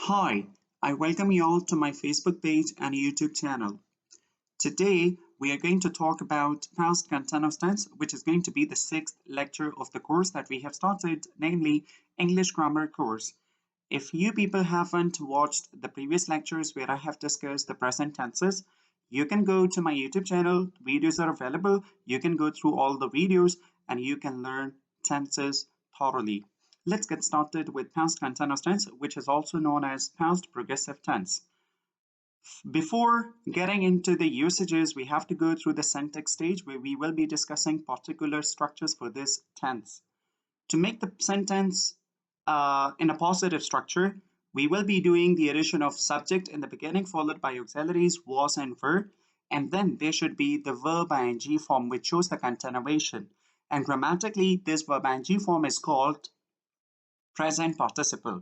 Hi, I welcome you all to my Facebook page and YouTube channel. Today, we are going to talk about past continuous tense, which is going to be the sixth lecture of the course that we have started, namely English Grammar course. If you people haven't watched the previous lectures where I have discussed the present tenses, you can go to my YouTube channel, videos are available, you can go through all the videos and you can learn tenses thoroughly. Let's get started with past continuous tense, which is also known as past progressive tense. Before getting into the usages, we have to go through the syntax stage where we will be discussing particular structures for this tense. To make the sentence in a positive structure, we will be doing the addition of subject in the beginning followed by auxiliaries was and were, and then there should be the verb ing form which shows the continuation. And grammatically, this verb ing form is called present participle.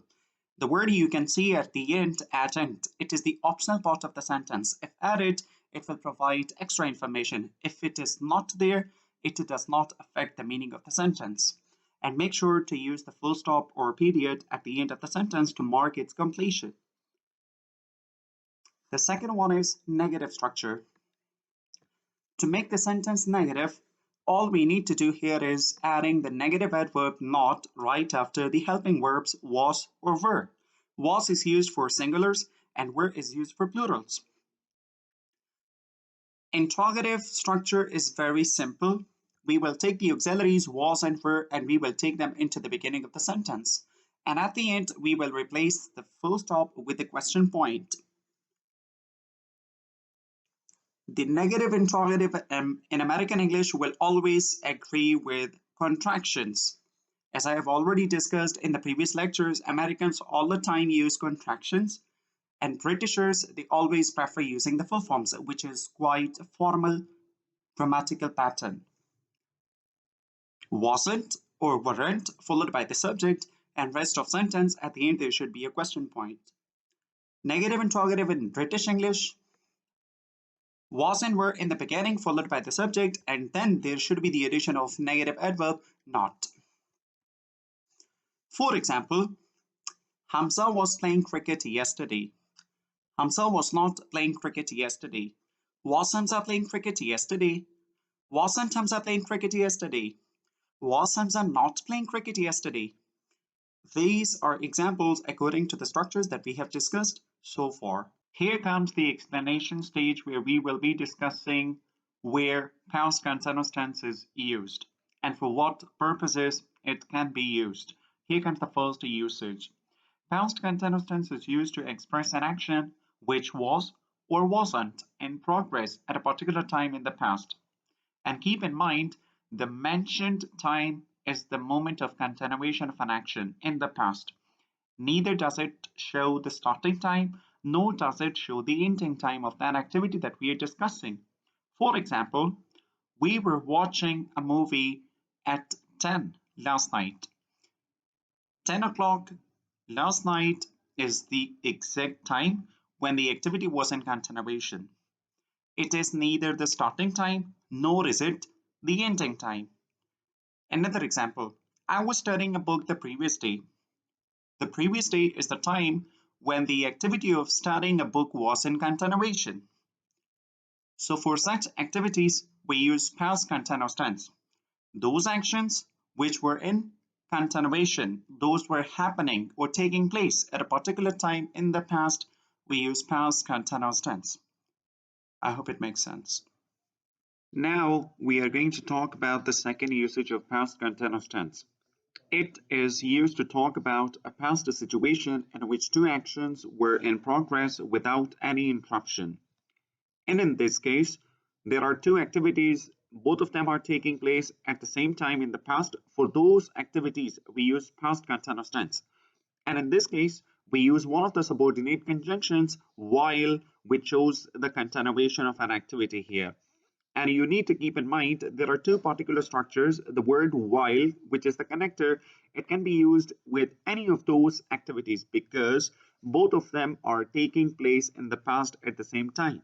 The word you can see at the end, adjunct, it is the optional part of the sentence. If added, it will provide extra information. If it is not there, it does not affect the meaning of the sentence. And make sure to use the full stop or period at the end of the sentence to mark its completion. The second one is negative structure. To make the sentence negative, all we need to do here is adding the negative adverb not right after the helping verbs was or were. Was is used for singulars and were is used for plurals. Interrogative structure is very simple. We will take the auxiliaries was and were and we will take them into the beginning of the sentence. And at the end, we will replace the full stop with the question point. The negative interrogative in American English will always agree with contractions. As I have already discussed in the previous lectures, Americans all the time use contractions, and Britishers, they always prefer using the full forms, which is quite a formal grammatical pattern. Wasn't or weren't, followed by the subject, and rest of sentence, at the end there should be a question point. Negative interrogative in British English, was and were in the beginning followed by the subject, and then there should be the addition of negative adverb not. For example, Hamza was playing cricket yesterday. Hamza was not playing cricket yesterday. Was Hamza playing cricket yesterday? Wasn't Hamza playing cricket yesterday? Was Hamza not playing cricket yesterday? These are examples according to the structures that we have discussed so far. Here comes the explanation stage where we will be discussing where past continuous tense is used and for what purposes it can be used. Here comes the first usage. Past continuous tense is used to express an action which was or wasn't in progress at a particular time in the past. And keep in mind, the mentioned time is the moment of continuation of an action in the past. Neither does it show the starting time, nor does it show the ending time of that activity that we are discussing. For example, we were watching a movie at 10 last night. 10 o'clock last night is the exact time when the activity was in continuation. It is neither the starting time nor is it the ending time. Another example, I was studying a book the previous day. The previous day is the time when the activity of studying a book was in continuation. So for such activities, we use past continuous tense. Those actions which were in continuation, those were happening or taking place at a particular time in the past, we use past continuous tense. I hope it makes sense. Now we are going to talk about the second usage of past continuous tense. It is used to talk about a past situation in which two actions were in progress without any interruption. And in this case, there are two activities, both of them are taking place at the same time in the past. For those activities, we use past continuous tense. And in this case, we use one of the subordinate conjunctions while, which shows the continuation of an activity here. And you need to keep in mind there are two particular structures. The word while, which is the connector, it can be used with any of those activities because both of them are taking place in the past at the same time.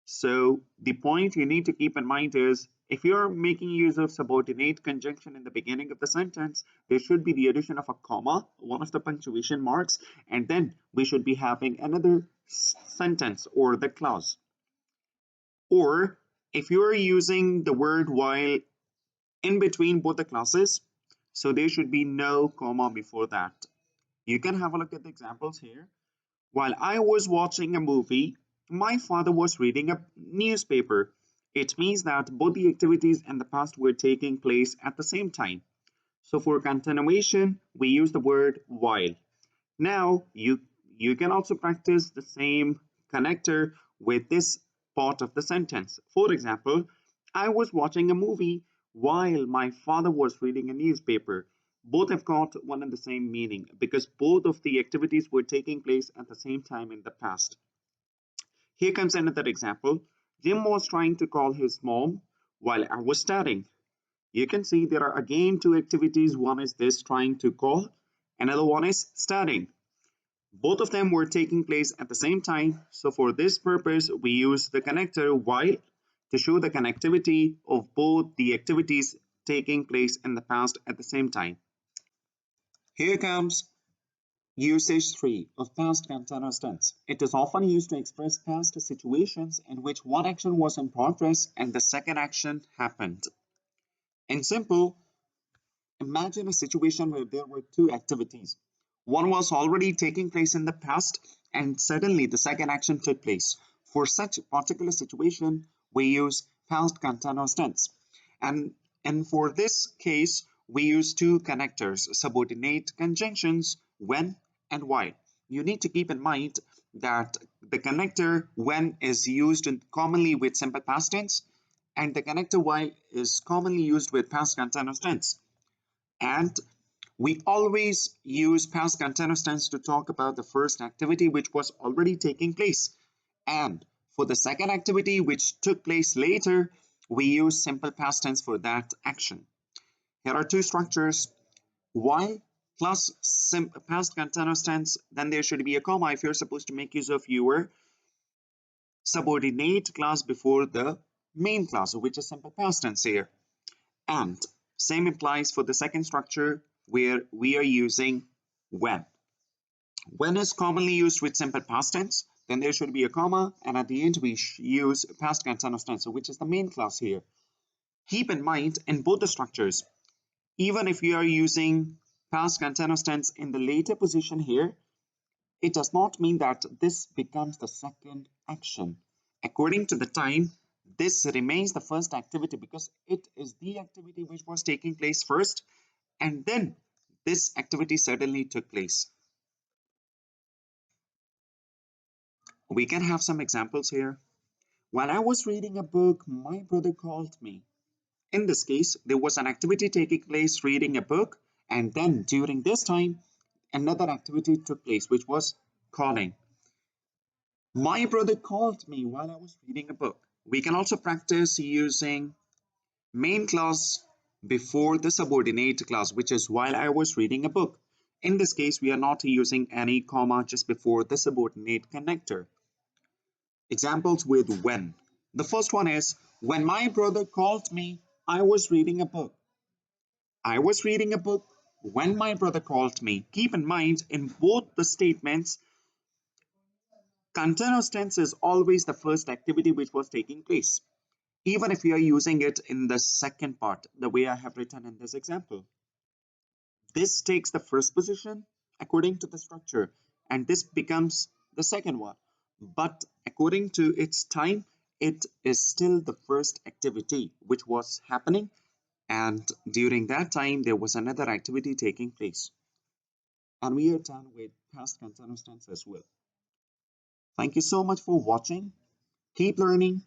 So the point you need to keep in mind is if you're making use of subordinate conjunction in the beginning of the sentence, there should be the addition of a comma, one of the punctuation marks, and then we should be having another sentence or the clause. Or if you're using the word while in between both the clauses, so there should be no comma before that. You can have a look at the examples here. While I was watching a movie, my father was reading a newspaper. It means that both the activities and the past were taking place at the same time. So for continuation, we use the word while. Now you can also practice the same connector with this part of the sentence. For example, I was watching a movie while my father was reading a newspaper. Both have got one and the same meaning because both of the activities were taking place at the same time in the past. Here comes another example. Jim was trying to call his mom while I was studying. You can see there are again two activities. One is this trying to call, another one is studying. Both of them were taking place at the same time, so for this purpose, we use the connector while to show the connectivity of both the activities taking place in the past at the same time. Here comes usage 3 of past continuous tense. It is often used to express past situations in which one action was in progress and the second action happened. In simple, imagine a situation where there were two activities. One was already taking place in the past, and suddenly the second action took place. For such a particular situation, we use past continuous tense. And for this case, we use two connectors, subordinate conjunctions, when and while. You need to keep in mind that the connector when is used commonly with simple past tense, and the connector while is commonly used with past continuous tense. And we always use past continuous tense to talk about the first activity which was already taking place. And for the second activity which took place later, we use simple past tense for that action. Here are two structures. While plus past continuous tense, then there should be a comma if you're supposed to make use of your subordinate clause before the main clause, which is simple past tense here. And same applies for the second structure where we are using when. When is commonly used with simple past tense, then there should be a comma, and at the end we use past continuous tense, which is the main clause here. Keep in mind in both the structures, even if you are using past continuous tense in the later position here, it does not mean that this becomes the second action. According to the time, this remains the first activity because it is the activity which was taking place first, and then this activity suddenly took place. We can have some examples here. While I was reading a book, my brother called me. In this case, there was an activity taking place reading a book, and then during this time, another activity took place, which was calling. My brother called me while I was reading a book. We can also practice using main clause before the subordinate clause, which is while I was reading a book. In this case, we are not using any comma just before the subordinate connector. Examples with when. The first one is when my brother called me, I was reading a book. I was reading a book when my brother called me. Keep in mind, in both the statements, continuous tense is always the first activity which was taking place, even if we are using it in the second part, the way I have written in this example. This takes the first position according to the structure, and this becomes the second one. But according to its time, it is still the first activity which was happening, and during that time, there was another activity taking place. And we are done with past continuous tense as well. Thank you so much for watching. Keep learning,